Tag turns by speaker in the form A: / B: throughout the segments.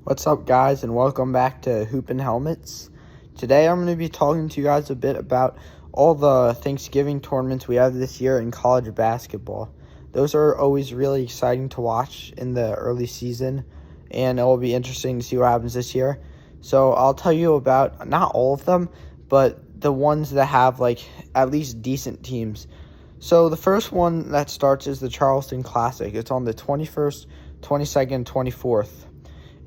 A: What's up, guys, and welcome back to Hoopin' Helmets. Today I'm going to be talking to you guys a bit about all the Thanksgiving tournaments we have this year in college basketball. Those are always really exciting to watch in the early season, and it will be interesting to see what happens this year. So I'll tell you about, not all of them, but the ones that have, at least decent teams. So the first one that starts is the Charleston Classic. It's on the 21st, 22nd, 24th.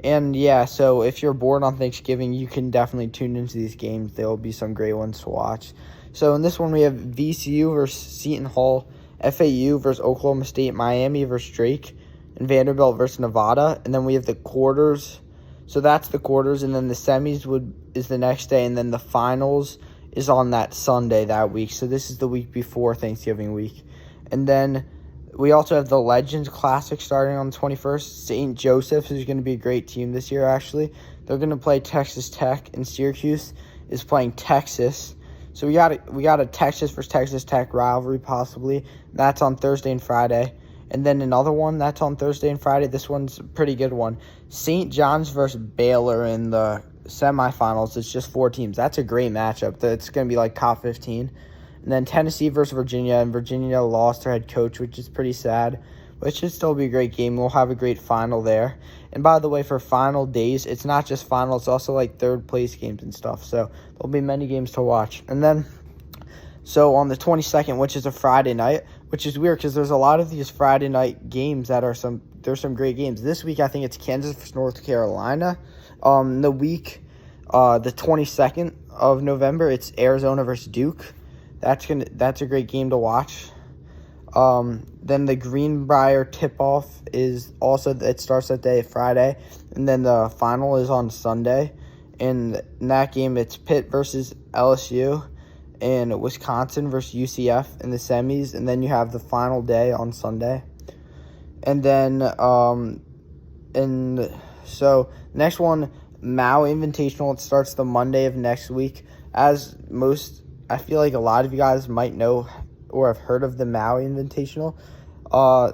A: And yeah, so if you're bored on Thanksgiving, you can definitely tune into these games. There will be some great ones to watch. So in this one, we have VCU versus Seton Hall, FAU versus Oklahoma State, Miami versus Drake, and Vanderbilt versus Nevada. And then we have the quarters. So that's the quarters, and then the semis is the next day, and then the finals is on that Sunday that week. So this is the week before Thanksgiving week. And then we also have the Legends Classic starting on the 21st. St. Joseph's is going to be a great team this year, actually. They're going to play Texas Tech, and Syracuse is playing Texas. So we got a Texas versus Texas Tech rivalry, possibly. That's on Thursday and Friday. And then another one that's on Thursday and Friday. This one's a pretty good one. St. John's versus Baylor in the semifinals. It's just 4 teams. That's a great matchup. It's going to be like top 15. And then Tennessee versus Virginia, and Virginia lost their head coach, which is pretty sad. But it should still be a great game. We'll have a great final there. And by the way, for final days, it's not just final. It's also like third-place games and stuff. So there'll be many games to watch. And then, so on the 22nd, which is a Friday night, which is weird because there's a lot of these Friday night games that are there's some great games. This week, I think it's Kansas versus North Carolina. The week, the 22nd of November, it's Arizona versus Duke. That's a great game to watch. Then the Greenbrier tip-off is also, it starts that day, Friday, and then the final is on Sunday. And in that game, it's Pitt versus LSU and Wisconsin versus UCF in the semis, and then you have the final day on Sunday. And then, so next one, Maui Invitational. It starts the Monday of next week. I feel like a lot of you guys might know or have heard of the Maui Invitational.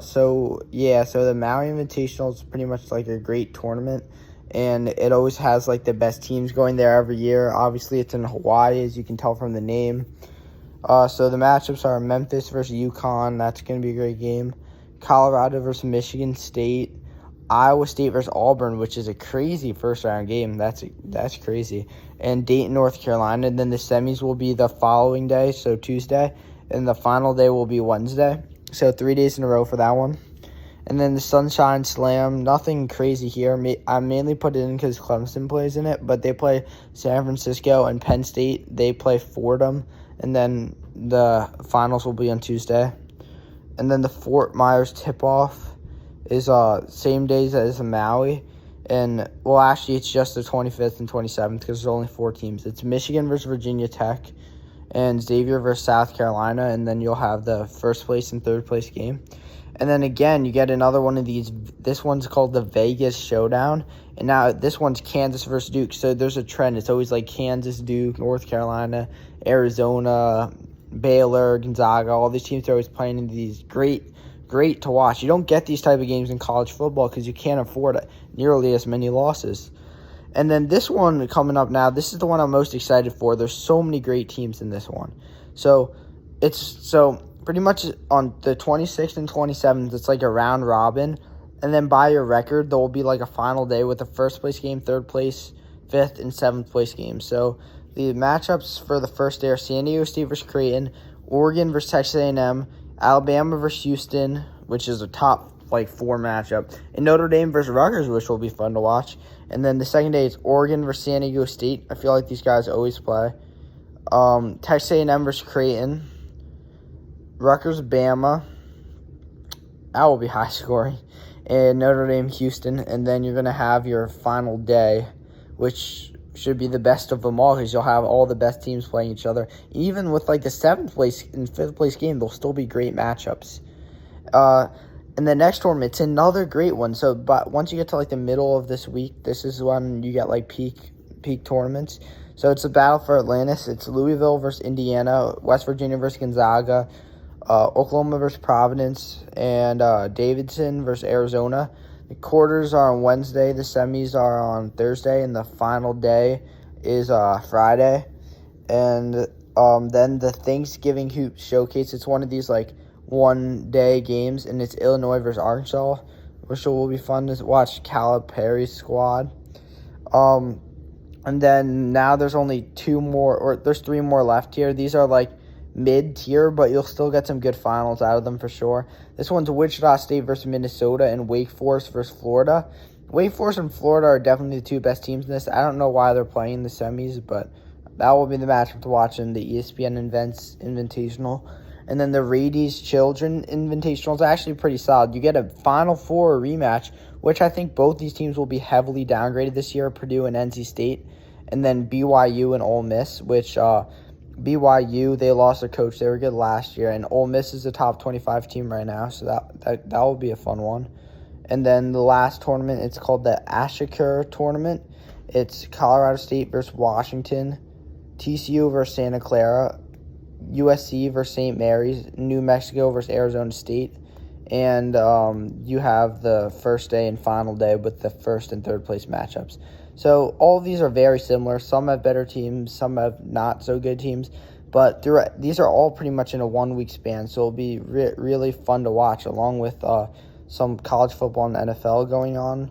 A: So the Maui Invitational is pretty much like a great tournament, and it always has like the best teams going there every year. Obviously, it's in Hawaii, as you can tell from the name. So the matchups are Memphis versus UConn. That's going to be a great game. Colorado versus Michigan State. Iowa State versus Auburn, which is a crazy first-round game. That's crazy. And Dayton, North Carolina. And then the semis will be the following day, so Tuesday. And the final day will be Wednesday. So 3 days in a row for that one. And then the Sunshine Slam. Nothing crazy here. I mainly put it in because Clemson plays in it. But they play San Francisco and Penn State. They play Fordham. And then the finals will be on Tuesday. And then the Fort Myers tip-off is same days as the Maui. And, well, actually, it's just the 25th and 27th because there's only 4 teams. It's Michigan versus Virginia Tech and Xavier versus South Carolina, and then you'll have the first place and third place game. And then, again, you get another one of these. This one's called the Vegas Showdown, and now this one's Kansas versus Duke. So there's a trend. It's always like Kansas, Duke, North Carolina, Arizona, Baylor, Gonzaga. All these teams are always playing in these great to watch. You don't get these type of games in college football because you can't afford nearly as many losses. And then this one coming up now, this is the one I'm most excited for. There's so many great teams in this one. So pretty much on the 26th and 27th, it's like a round robin. And then by your record, there will be like a final day with a first place game, third place, fifth, and seventh place game. So the matchups for the first day are San Diego State versus Creighton, Oregon versus Texas A&M, Alabama versus Houston, which is a top 4 matchup, and Notre Dame versus Rutgers, which will be fun to watch. And then the second day is Oregon versus San Diego State. I feel like these guys always play. Texas A&M versus Creighton, Rutgers Bama. That will be high scoring. And Notre Dame Houston, and then you're gonna have your final day, which should be the best of them all because you'll have all the best teams playing each other. Even with the 7th place and 5th place game, there'll still be great matchups. And the next tournament, it's another great one. So, but once you get to the middle of this week, this is when you get peak tournaments. So it's a battle for Atlantis. It's Louisville versus Indiana, West Virginia versus Gonzaga, Oklahoma versus Providence, and Davidson versus Arizona. The quarters are on Wednesday, the semis are on Thursday, and the final day is Friday. And then the Thanksgiving Hoop Showcase, it's one of these like one-day games, and it's Illinois versus Arkansas, which will be fun to watch Calipari's squad. And then now there's only there's 3 more left here. These are like mid-tier, but you'll still get some good finals out of them for sure. This one's Wichita State versus Minnesota and Wake Forest versus Florida. Wake Forest and Florida are definitely the 2 best teams in this. I don't know why they're playing the semis, but that will be the matchup to watch in the ESPN Events Invitational. And then the Rady's Children Invitational is actually pretty solid. You get a Final Four rematch, which I think both these teams will be heavily downgraded this year, Purdue and NC State. And then BYU and Ole Miss, which BYU, they lost their coach. They were good last year. And Ole Miss is a top 25 team right now, so that will be a fun one. And then the last tournament, it's called the Ashacur Tournament. It's Colorado State versus Washington, TCU versus Santa Clara, USC versus St. Mary's, New Mexico versus Arizona State, and you have the first day and final day with the first and third place matchups. So all of these are very similar. Some have better teams, some have not so good teams, but these are all pretty much in a 1 week span, so it'll be really fun to watch, along with some college football and NFL going on.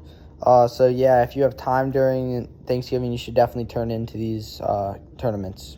A: So yeah, if you have time during Thanksgiving, you should definitely turn into these tournaments.